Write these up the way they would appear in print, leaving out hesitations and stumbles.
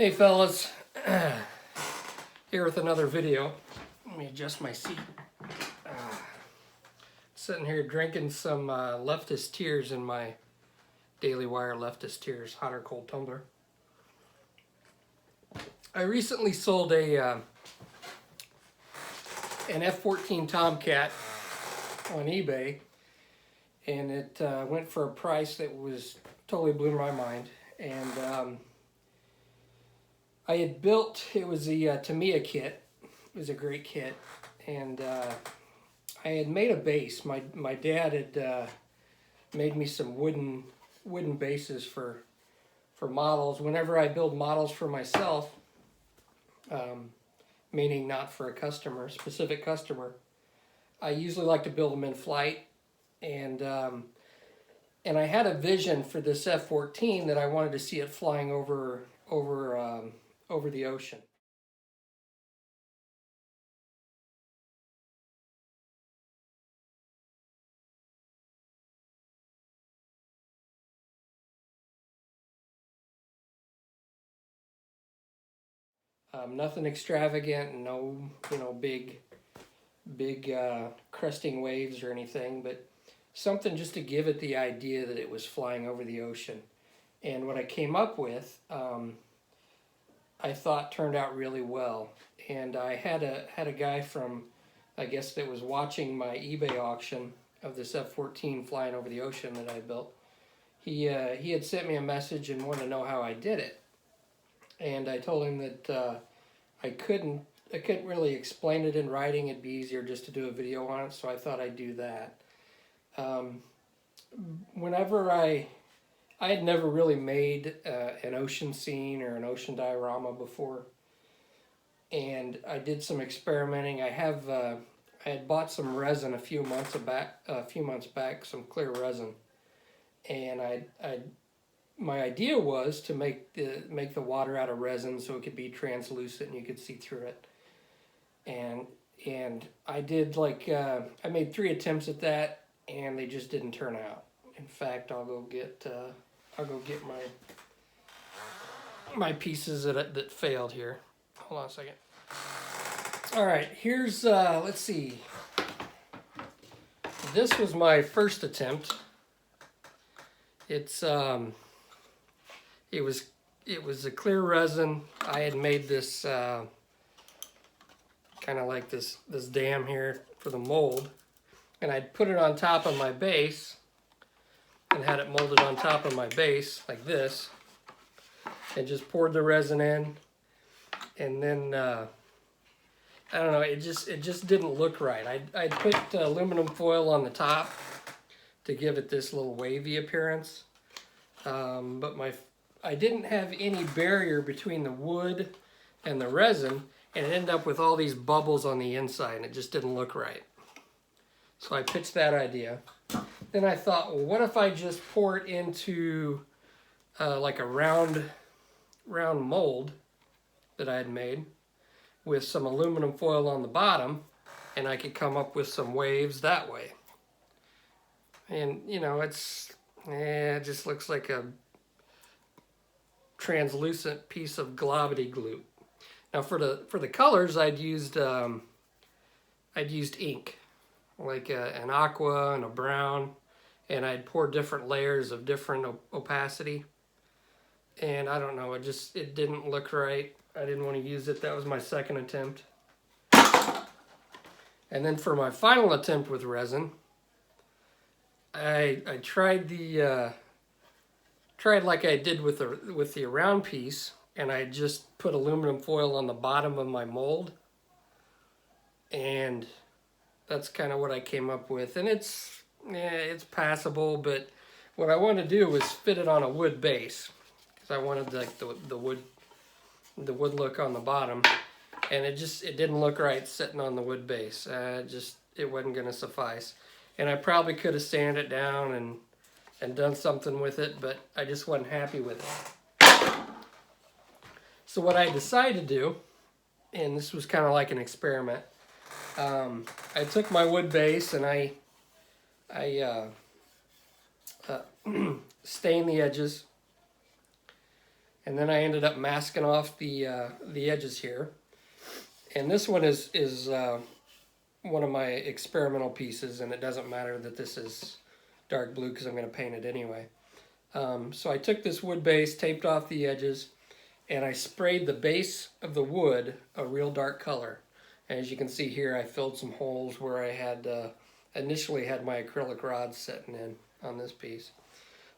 Hey fellas, here with another video. Let me adjust my seat. Sitting here drinking some leftist tears in my Daily Wire leftist tears hot or cold tumbler. I recently sold an F-14 Tomcat on eBay, and it went for a price that was totally blew my mind. And I had built, it was the Tamiya kit. It was a great kit, and I had made a base. My dad had made me some wooden bases for models. Whenever I build models for myself, meaning not for a customer, specific customer, I usually like to build them in flight. And I had a vision for this F-14 that I wanted to see it flying over the ocean. Nothing extravagant, no big cresting waves or anything, but something just to give it the idea that it was flying over the ocean. And what I came up with, I thought turned out really well. And I had a guy from, I guess, that was watching my eBay auction of this F-14 flying over the ocean that I built. He had sent me a message and wanted to know how I did it. And I told him that I couldn't really explain it in writing. It'd be easier just to do a video on it, so I thought I'd do that. Whenever I had never really made an ocean scene or an ocean diorama before, and I did some experimenting. I had bought some resin a few months back, some clear resin, and my idea was to make the water out of resin so it could be translucent and you could see through it. And I did I made 3 attempts at that, and they just didn't turn out. In fact, I'll go get my pieces that failed here. Hold on a second. All right, here's let's see. This was my first attempt. It was a clear resin. I had made this kind of like this dam here for the mold, and I'd put it on top of my base and had it molded on top of my base like this, and just poured the resin in, and then I don't know, it just didn't look right. I put aluminum foil on the top to give it this little wavy appearance, but I didn't have any barrier between the wood and the resin, and it ended up with all these bubbles on the inside, and it just didn't look right. So I pitched that idea. Then I thought, well, what if I just pour it into like a round mold that I had made with some aluminum foil on the bottom, and I could come up with some waves that way. And it just looks like a translucent piece of globbity glue. Now for the colors, I'd used ink, like an aqua and a brown, and I'd poured different layers of different opacity. And I don't know, it didn't look right. I didn't want to use it. That was my second attempt. And then for my final attempt with resin, I tried like I did with the round piece, and I just put aluminum foil on the bottom of my mold, and that's kind of what I came up with. And it's passable, but what I wanted to do was fit it on a wood base, because I wanted like the wood look on the bottom, and it didn't look right sitting on the wood base. It wasn't going to suffice, and I probably could have sanded it down and done something with it, but I just wasn't happy with it. So what I decided to do, and this was kind of like an experiment, I took my wood base and I stained the edges, And then I ended up masking off the edges here. And this one is one of my experimental pieces, and it doesn't matter that this is dark blue because I'm going to paint it anyway. So I took this wood base, taped off the edges, and I sprayed the base of the wood a real dark color. And as you can see here, I filled some holes where I had initially had my acrylic rods setting in on this piece.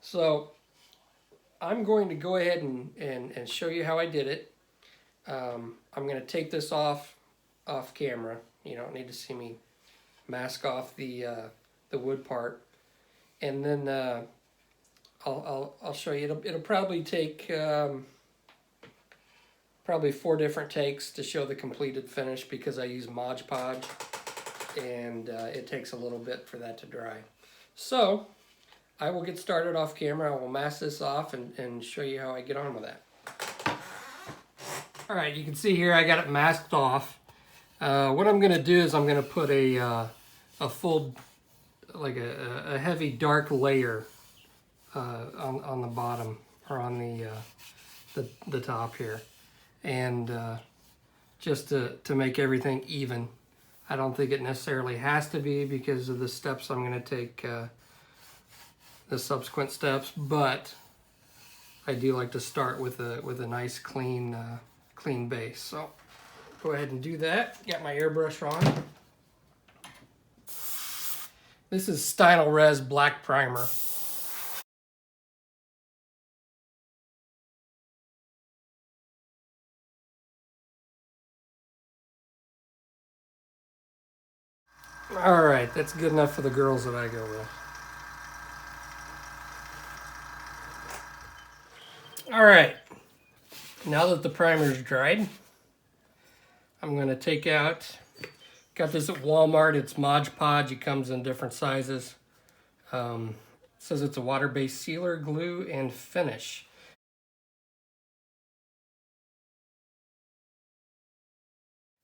So I'm going to go ahead and show you how I did it. I'm going to take this off camera. You don't need to see me mask off the wood part, and then I'll show you. It'll probably take probably 4 different takes to show the completed finish because I use Mod Podge, and it takes a little bit for that to dry. So I will get started off camera. I will mask this off and show you how I get on with that. All right, you can see here I got it masked off. What I'm going to do is I'm going to put a full, like a heavy dark layer on the bottom, or on the top here, and just to make everything even. I don't think it necessarily has to be because of the steps I'm going to take, the subsequent steps, but I do like to start with a nice clean base. So go ahead and do that. Got my airbrush on. This is Stynylrez Res Black Primer. All right, that's good enough for the girls that I go with. All right, now that the primer's dried, I'm going to take out, got this at Walmart, it's Mod Podge, it comes in different sizes. It says it's a water-based sealer, glue, and finish.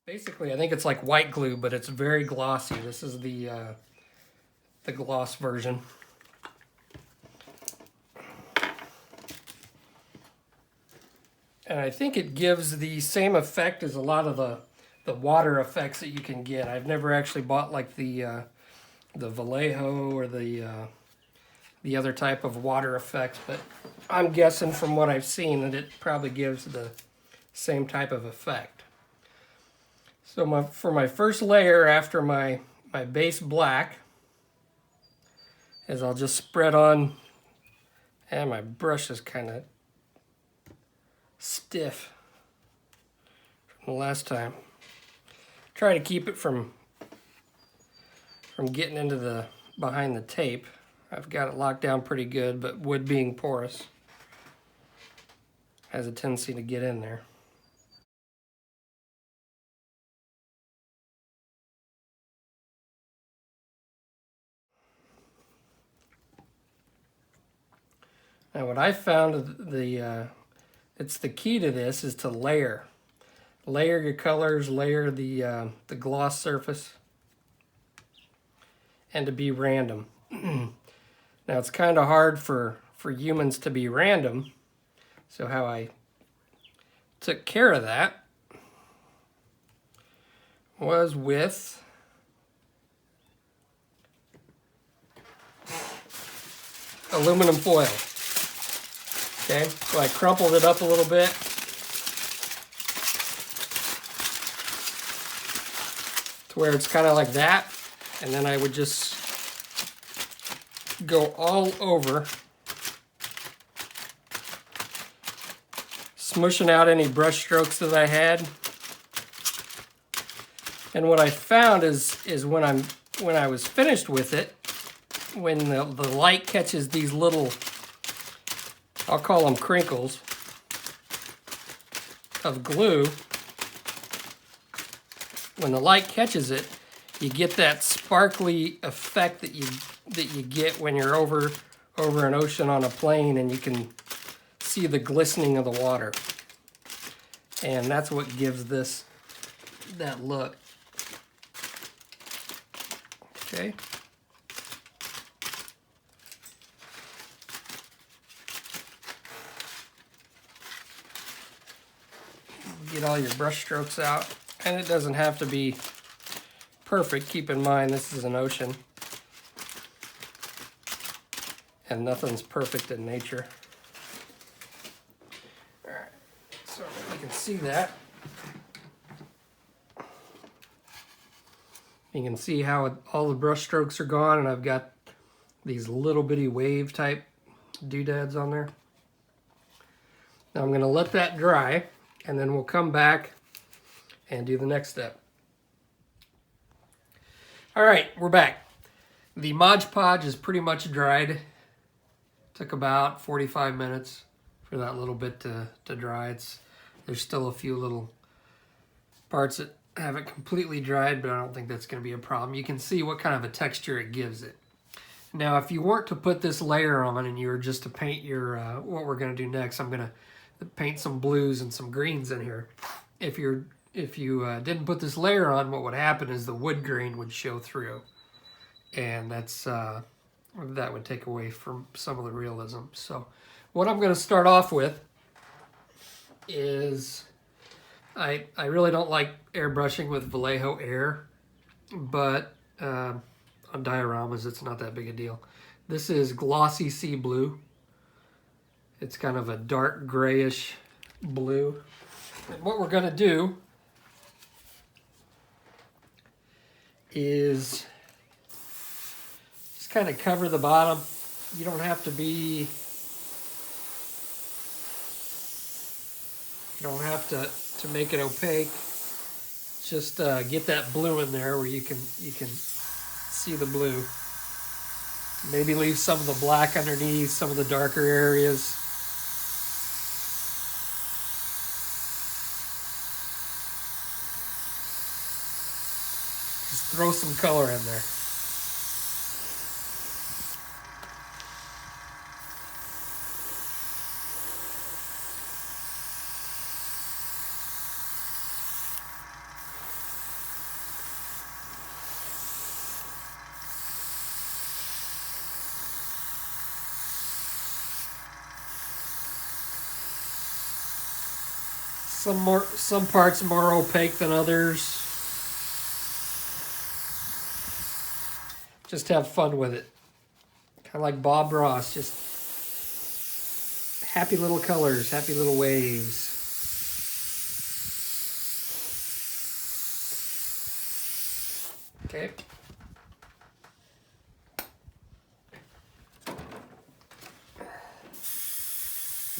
Basically, I think it's like white glue, but it's very glossy. This is the gloss version. And I think it gives the same effect as a lot of the water effects that you can get. I've never actually bought like the Vallejo or the other type of water effects, but I'm guessing from what I've seen that it probably gives the same type of effect. So for my first layer after my base black is I'll just spread on, and my brush is kind of stiff from the last time. Try to keep it from getting into the behind the tape. I've got it locked down pretty good, but wood being porous has a tendency to get in there. Now what I found, it's the key to this is to layer. Layer your colors, layer the gloss surface, and to be random. Now it's kind of hard for humans to be random, so how I took care of that was with aluminum foil. Okay, so I crumpled it up a little bit. To where it's kind of like that. And then I would just go all over, smushing out any brush strokes that I had. And what I found is when I was finished with it, when the light catches these little, I'll call them crinkles of glue, when the light catches it, you get that sparkly effect that you get when you're over an ocean on a plane and you can see the glistening of the water. And that's what gives this that look. Okay. get all your brush strokes out. And it doesn't have to be perfect. Keep in mind, this is an ocean. And nothing's perfect in nature. All right, so you can see that. You can see how all the brush strokes are gone, and I've got these little bitty wave type doodads on there. Now I'm going to let that dry, and then we'll come back and do the next step. All right, we're back. The Mod Podge is pretty much dried. Took about 45 minutes for that little bit to dry. There's still a few little parts that haven't completely dried, but I don't think that's going to be a problem. You can see what kind of a texture it gives it. Now, if you weren't to put this layer on and you were just to paint your, what we're going to do next, I'm going to paint some blues and some greens in here. If you didn't put this layer on, what would happen is the wood grain would show through. And that would take away from some of the realism. So what I'm going to start off with is, I really don't like airbrushing with Vallejo air, but on dioramas it's not that big a deal. This is Glossy Sea Blue. It's kind of a dark grayish blue. And what we're going to do is just kind of cover the bottom. You don't have to be, you don't have to make it opaque. Just get that blue in there where you can see the blue. Maybe leave some of the black underneath, some of the darker areas. Just throw some color in there. Some parts more opaque than others. Just have fun with it. Kind of like Bob Ross, just happy little colors, happy little waves. Okay.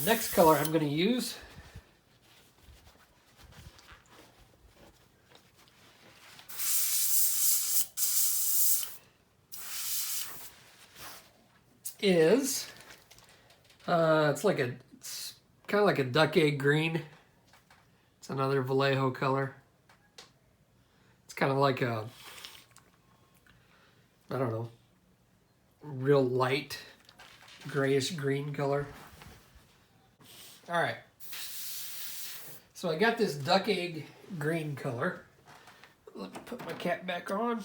Next color I'm going to use is it's kind of like a duck egg green. It's another Vallejo color. It's kind of like a, I don't know, real light grayish green color. All right, so I got this duck egg green color. Let me put my cap back on,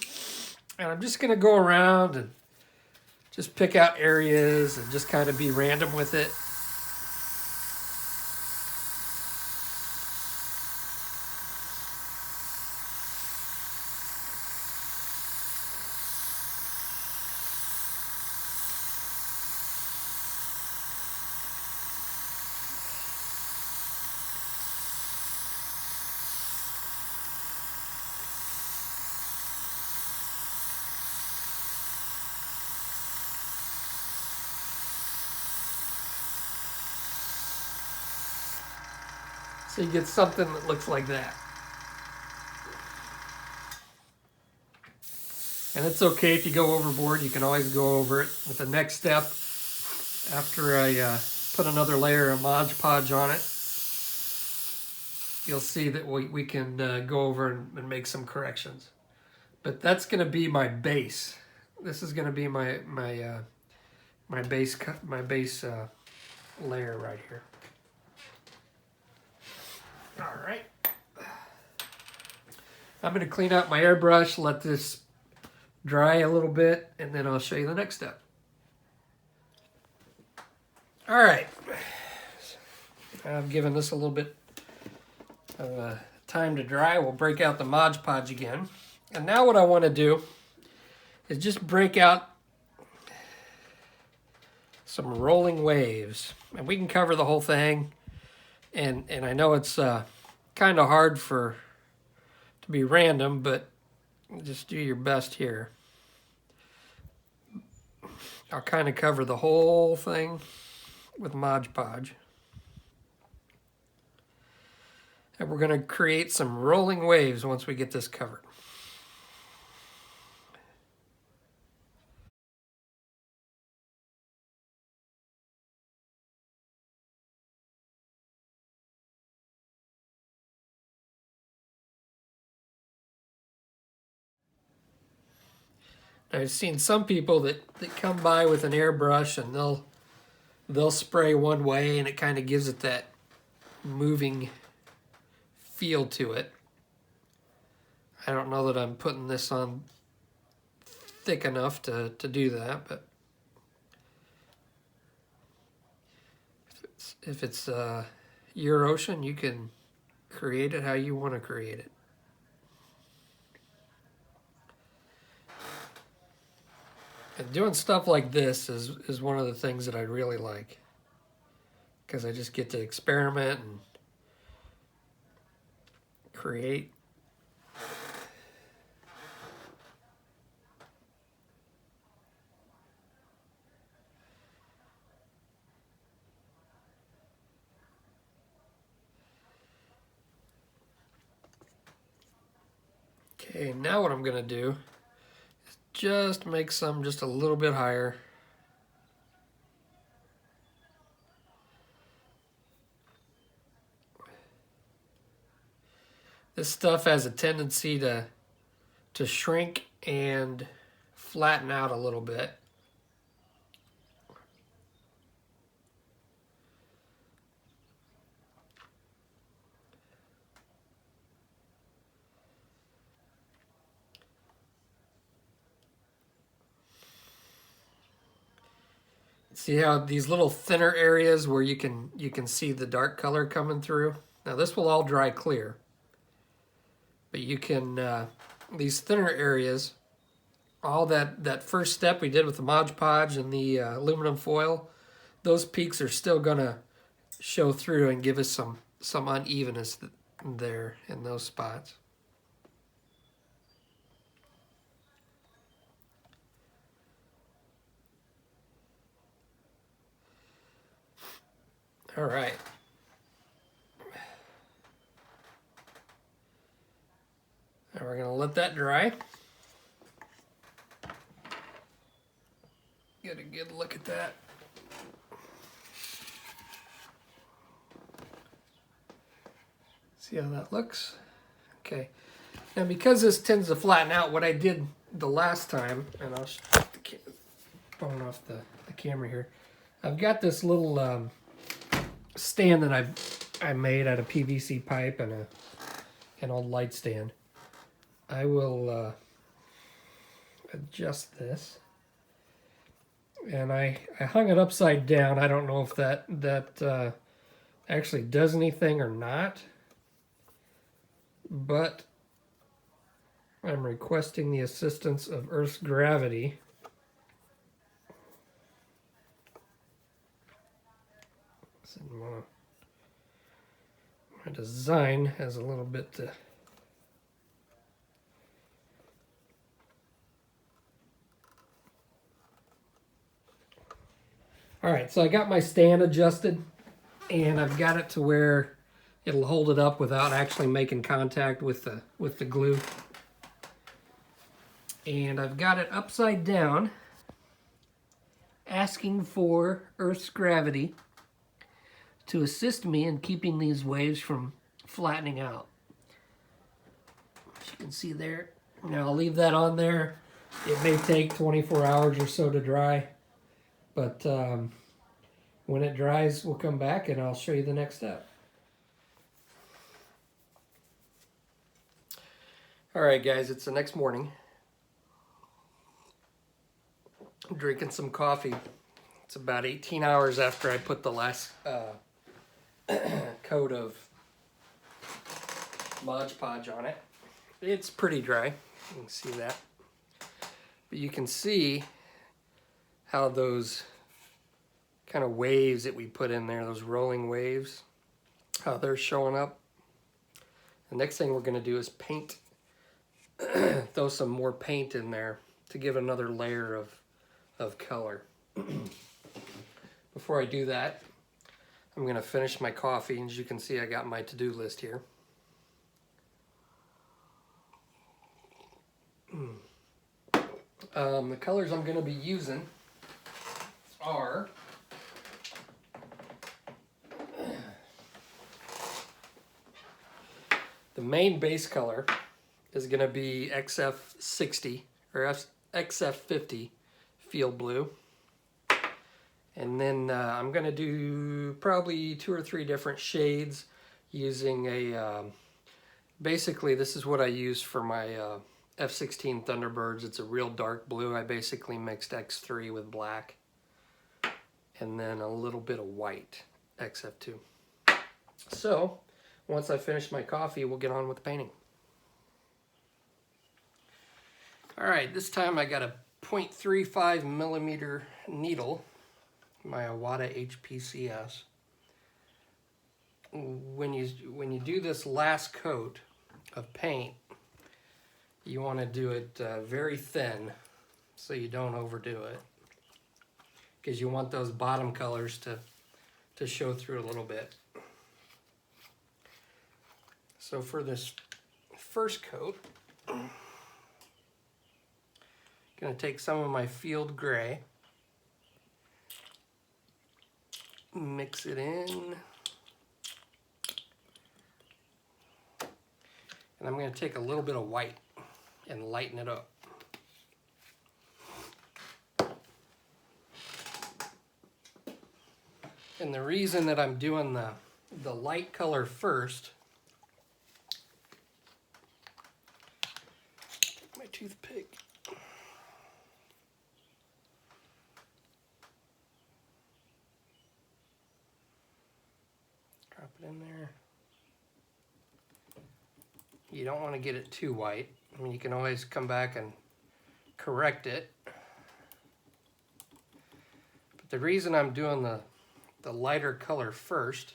and I'm just gonna go around and just pick out areas and just kind of be random with it. So you get something that looks like that. And it's okay if you go overboard. You can always go over it. With the next step, after I put another layer of Mod Podge on it, you'll see that we can go over and make some corrections. But that's going to be my base. This is going to be my base layer right here. All right. I'm going to clean out my airbrush, let this dry a little bit, and then I'll show you the next step. All right. I've given this a little bit time to dry, we'll break out the Mod Podge again. And now what I want to do is just break out some rolling waves. And we can cover the whole thing. And I know it's kind of hard to be random, but just do your best here. I'll kind of cover the whole thing with Mod Podge. And we're going to create some rolling waves once we get this covered. I've seen some people that come by with an airbrush and they'll spray one way and it kind of gives it that moving feel to it. I don't know that I'm putting this on thick enough to do that, but if it's your ocean, you can create it how you want to create it. And doing stuff like this is one of the things that I really like, because I just get to experiment and create. Okay, now what I'm going to do is just make some just a little bit higher. This stuff has a tendency to shrink and flatten out a little bit. See how these little thinner areas where you can see the dark color coming through? Now this will all dry clear, but you can, these thinner areas, all that first step we did with the Mod Podge and the aluminum foil, those peaks are still gonna show through and give us some unevenness there in those spots. All right. Now we're gonna let that dry. Get a good look at that. See how that looks? Okay. Now because this tends to flatten out, what I did the last time, and I'll phone off the camera here. I've got this little stand that I made out of PVC pipe and an old light stand. I will adjust this, and I hung it upside down. I don't know if that actually does anything or not, but I'm requesting the assistance of Earth's gravity. My design has a little bit to Alright, so I got my stand adjusted, and I've got it to where it'll hold it up without actually making contact with the glue. And I've got it upside down, asking for Earth's gravity to assist me in keeping these waves from flattening out. As you can see there. Now I'll leave that on there. It may take 24 hours or so to dry, but when it dries, we'll come back and I'll show you the next step. Alright guys, it's the next morning. I'm drinking some coffee. It's about 18 hours after I put the last coat of Mod Podge on it. It's pretty dry, you can see that. But you can see how those kind of waves that we put in there, those rolling waves, how they're showing up. The next thing we're going to do is paint, throw some more paint in there to give another layer of color. Before I do that, I'm going to finish my coffee. As you can see, I got my to-do list here. The colors I'm going to be using are the main base color is going to be XF60 or XF50 Field Blue. And then I'm going to do probably 2 or 3 different shades using a, basically this is what I use for my F-16 Thunderbirds. It's a real dark blue. I basically mixed X3 with black and then a little bit of white, XF2. So once I finish my coffee, we'll get on with the painting. All right, this time I got a 0.35 millimeter needle, my Iwata HPCS. When you do this last coat of paint, you want to do it very thin so you don't overdo it, because you want those bottom colors to show through a little bit. So for this first coat, I'm going to take some of my field gray, mix it in, and I'm going to take a little bit of white and lighten it up. And the reason that I'm doing the light color first, my toothpick, drop it in there. You don't want to get it too white. I mean, you can always come back and correct it. But the reason I'm doing the lighter color first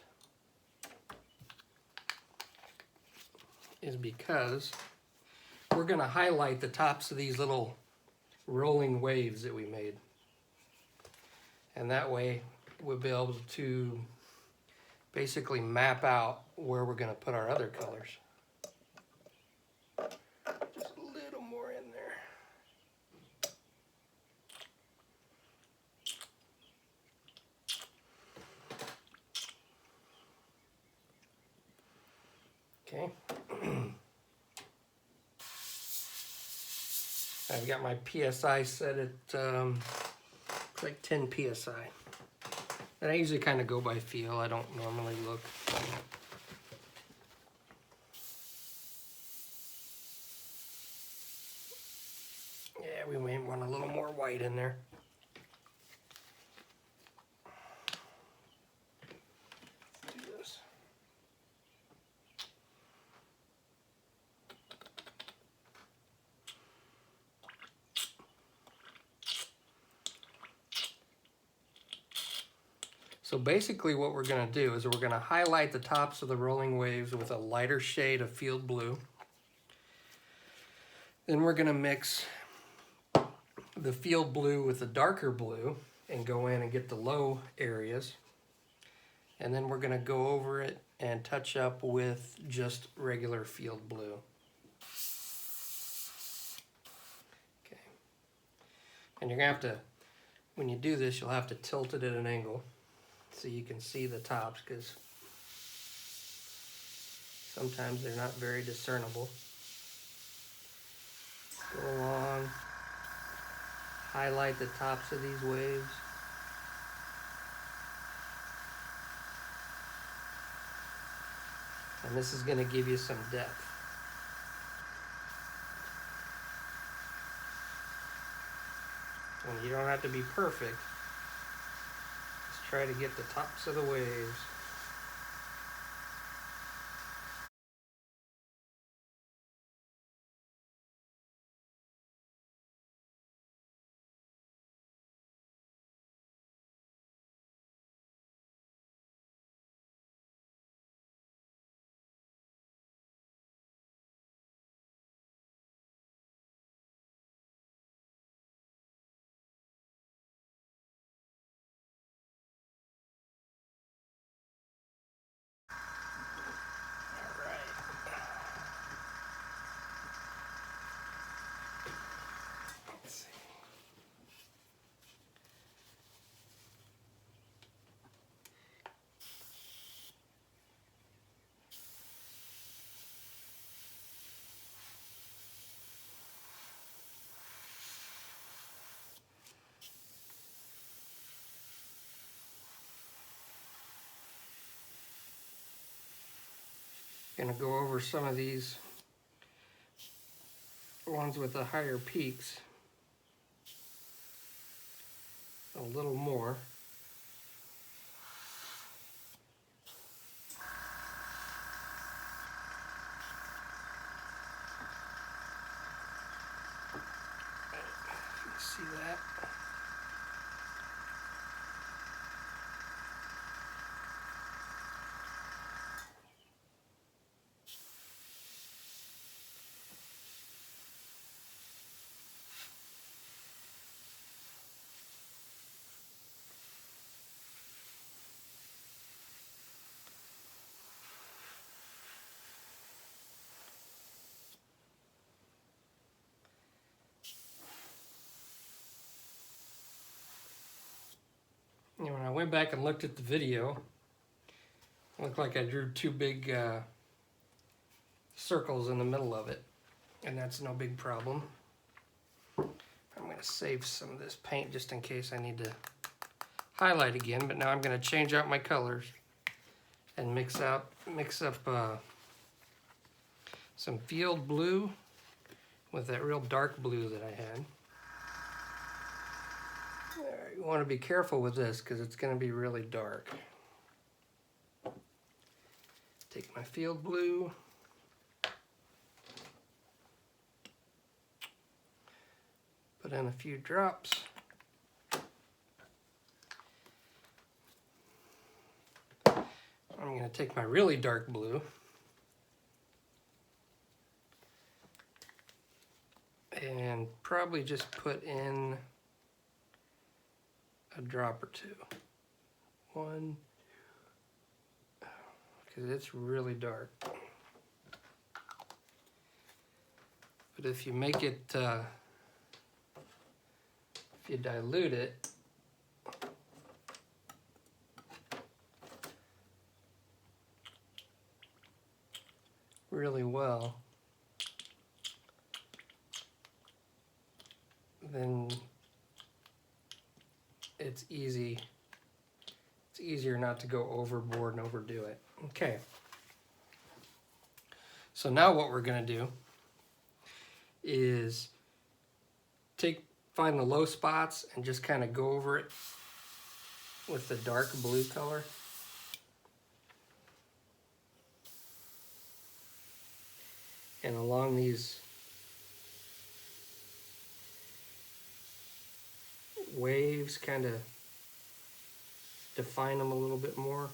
is because we're going to highlight the tops of these little rolling waves that we made. And that way we'll be able to basically map out where we're going to put our other colors. Just a little more in there. Okay. I've got my PSI set at like 10 PSI. And I usually kind of go by feel. I don't normally look. Yeah, we may want a little more white in there. Do this. So basically what we're going to do is we're going to highlight the tops of the rolling waves with a lighter shade of field blue. Then we're going to mix the field blue with the darker blue and go in and get the low areas. And then we're going to go over it and touch up with just regular field blue. Okay. And you're going to have to, when you do this, you'll have to tilt it at an angle so you can see the tops, because sometimes they're not very discernible. Go along, highlight the tops of these waves. And this is going to give you some depth. And you don't have to be perfect. Just try to get the tops of the waves. Gonna go over some of these ones with the higher peaks a little more. See that? And when I went back and looked at the video, it looked like I drew two big circles in the middle of it, and that's no big problem. I'm going to save some of this paint just in case I need to highlight again, but now I'm going to change out my colors and mix up some field blue with that real dark blue that I had. You want to be careful with this because it's going to be really dark. Take my field blue, put in a few drops. I'm going to take my really dark blue and probably just put in a drop or two. One, because it's really dark. But if you make it, if you dilute it, really well, then it's easy. It's easier not to go overboard and overdo it. Okay. So now what we're going to do is find the low spots and just kind of go over it with the dark blue color. And along these waves, kind of define them a little bit more.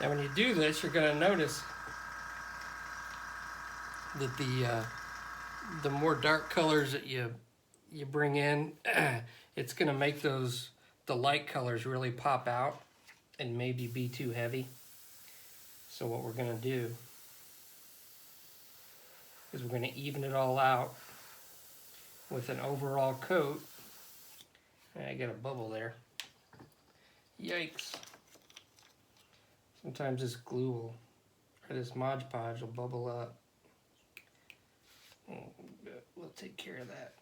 Now when you do this, you're going to notice that the more dark colors that you bring in, it's going to make those the light colors really pop out and maybe be too heavy. So what we're gonna do is we're gonna even it all out with an overall coat. I got a bubble there. Yikes. Sometimes this glue will, or this Mod Podge will bubble up. We'll take care of that.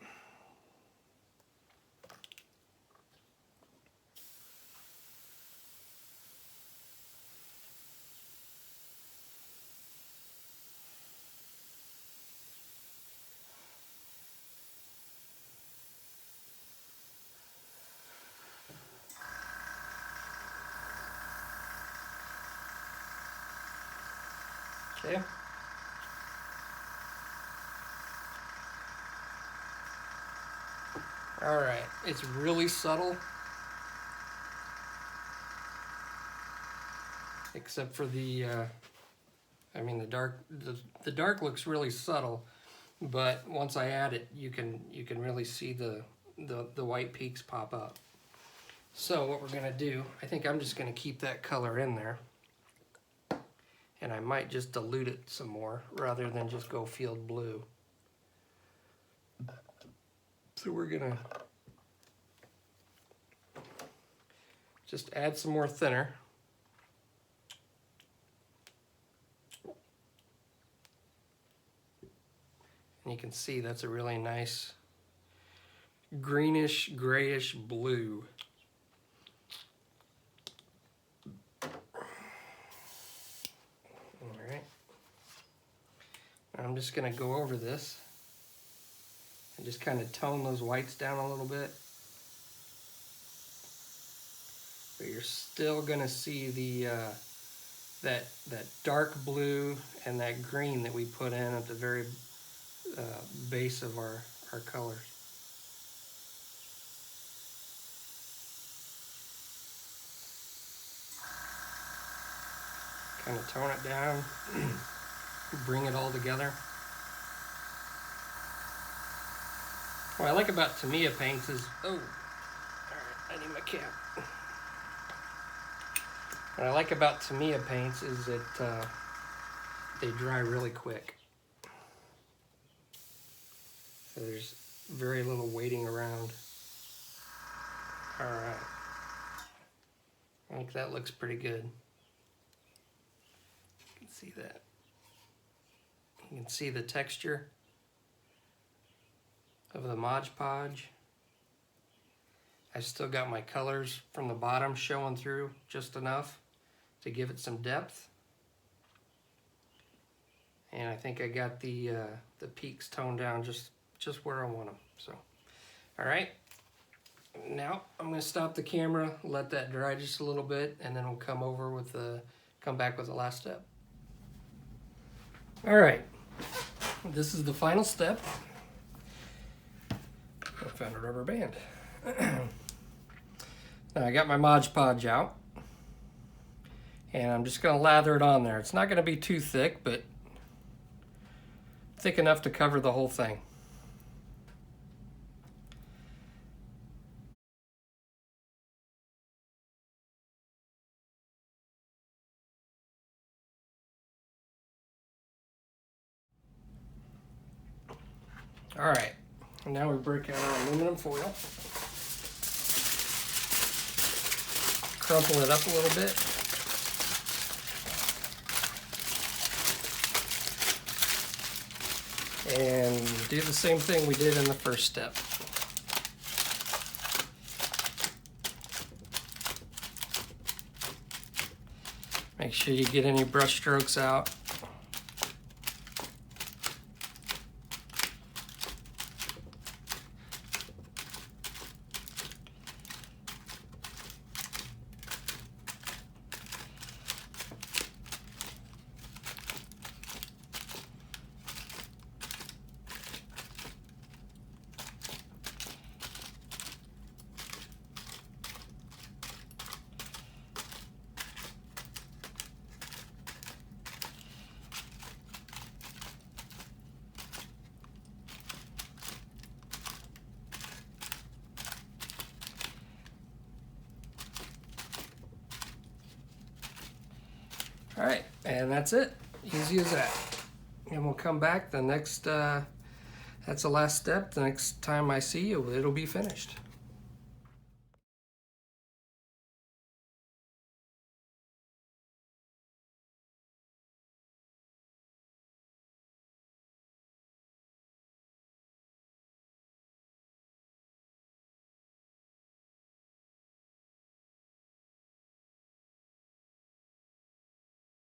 Okay. All right, it's really subtle, except for the, I mean, the dark looks really subtle, but once I add it, you can really see the white peaks pop up. So what we're gonna do, I think I'm just gonna keep that color in there, and I might just dilute it some more rather than just go field blue. So we're gonna just add some more thinner. And you can see that's a really nice greenish, grayish blue. All right. I'm just gonna go over this and just kind of tone those whites down a little bit. But you're still gonna see the that dark blue and that green that we put in at the very base of our colors. Kind of tone it down, bring it all together. What I like about Tamiya paints is, oh, all right, I need my cap. What I like about Tamiya paints is that they dry really quick. So there's very little waiting around. All right, I think that looks pretty good. You can see that. You can see the texture of the Mod Podge. I've still got my colors from the bottom showing through just enough to give it some depth. And I think I got the peaks toned down just where I want them. So, all right. Now I'm going to stop the camera, let that dry just a little bit, and then we'll come back with the last step. All right. This is the final step. I found a rubber band. Now I got my Mod Podge out, and I'm just going to lather it on there. It's not going to be too thick, but thick enough to cover the whole thing. All right, and now we break out our aluminum foil. Crumple it up a little bit. And do the same thing we did in the first step. Make sure you get any brush strokes out. All right, and that's it. Easy as that. And we'll come back the next, that's the last step. The next time I see you, it'll be finished.